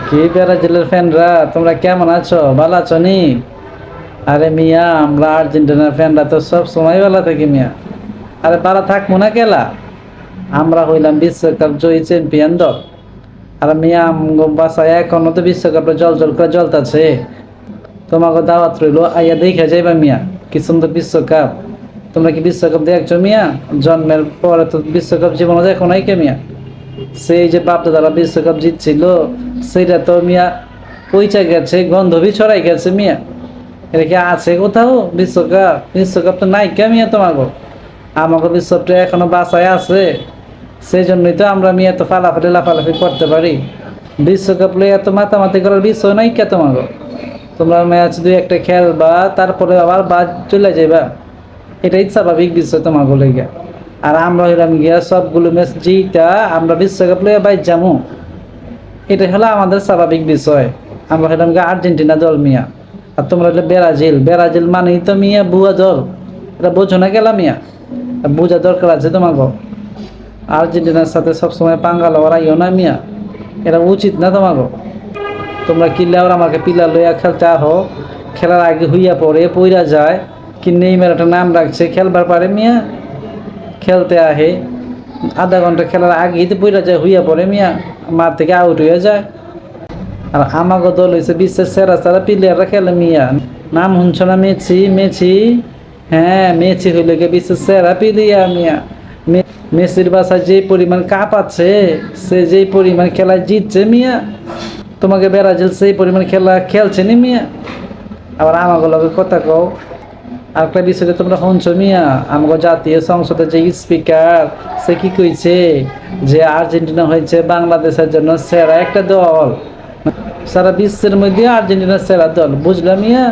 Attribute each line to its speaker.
Speaker 1: কি ব্রাজিলের ফ্যানরা, তোমরা কেমন আছো? ভালো আছো নি? আরে মিয়া, আমরা আর্জেন্টিনার ফ্যানরা তো সব সময় ভালো থাকি মিয়া। আরে ভালো থাকবো না কেলা? আমরা হইলাম বিশ্বকাপ জয়ী চ্যাম্পিয়ন দল। আর মিয়া আমগো বাসায় এখনো তো বিশ্বকাপে জল জল করে জ্বলতাছে। তোমাকে দাওয়াত রইলো, আইয়া দেখে যাইবা মিয়া। কি সুন্দর বিশ্বকাপ! তোমরা কি বিশ্বকাপ দেখছো মিয়া? জন্মের পরে তো বিশ্বকাপ জীবনে দেখো নাই কে মিয়া? সেই যে বাপদাদারা বিশ্বকাপ জিতছিল, সেইটা তো মিয়া পইচা গেছে, গন্ধবি ছড়াই গেছে মিয়া। এটা কি আছে কোথাও বিশ্বকাপ? বিশ্বকাপ তো নাই কে মিয়া তোমাকে? আমাকে বিশ্বকাপটা এখনো বাসায় আছে। সেই জন্যই তো আমরা মিয়া তো ফালাফালি লাফালাফি করতে পারি। বিশ্বকাপ লইয়া এত মাতামাতি করার বিষয় নাই কে তোমাকে? তোমরা ম্যাচ দুই একটা খেলবা, তারপরে আবার বাদ চলে যাইবা। এটাই স্বাভাবিক বিষয় তোমাকে লইয়া। আর আমরা হইলাম গিয়া সবগুলো ম্যাচ জিতা আমরা বিশ্বকাপ লইয়া বাইর যামু। এটাই হলো আমাদের স্বাভাবিক বিষয়। আমরা হইলাম গিয়া আর্জেন্টিনা দল মিয়া। আর তোমরা হইলে ব্রাজিল। ব্রাজিল মানেই তো মিয়া বুয়া দল। এটা বোঝো না গেলা মিয়া? বোঝা দরকার আছে তোমাকে। আর্জেন্টিনার সাথে সবসময় পাঙ্গা লওয়ার আইও না মিয়া। এটা উচিত না তোমাকে। তোমরা কিনলে আর আমাকে পিলা লইয়া খেলতে আহো, খেলার আগে হইয়া পড়ে পইরা যায়। কি নেইমার একটা নাম রাখছে, খেলবার পারে মিয়া? খেলতে আহে, আধা ঘন্টা খেলার আগেই তো পইরা যায়, হইয়া পড়ে মিয়া, মাঠ থেকে আউট হয়ে যায়। আর আমাকে দল হয়েছে বিশ্বের সেরা সেরা প্লেয়াররা খেলে মিয়া। নাম শুনছ না? Messi, Messi. হ্যাঁ, মেসি হইলে গিয়ে বিশ্বের সেরা প্লেয়ার মিয়া। মেসির বাসায় যে পরিমাণ কাপ আছে, সে যেই পরিমাণ খেলায় জিতছে মিয়া, তোমাকে ব্রাজিল সেই পরিমাণ খেলা খেলছে নি মিয়া। আবার আমাকে লগে কথা কও। আর একটা বিষয়ে তোমরা শুনছো মিয়া, আমাকে জাতীয় সংসদের যে স্পিকার, সে কি কইছে যে আর্জেন্টিনা হয়েছে বাংলাদেশের জন্য সেরা একটা দল, সারা বিশ্বের মধ্যে আর্জেন্টিনা সেরা দল। বুঝলাম মিয়া?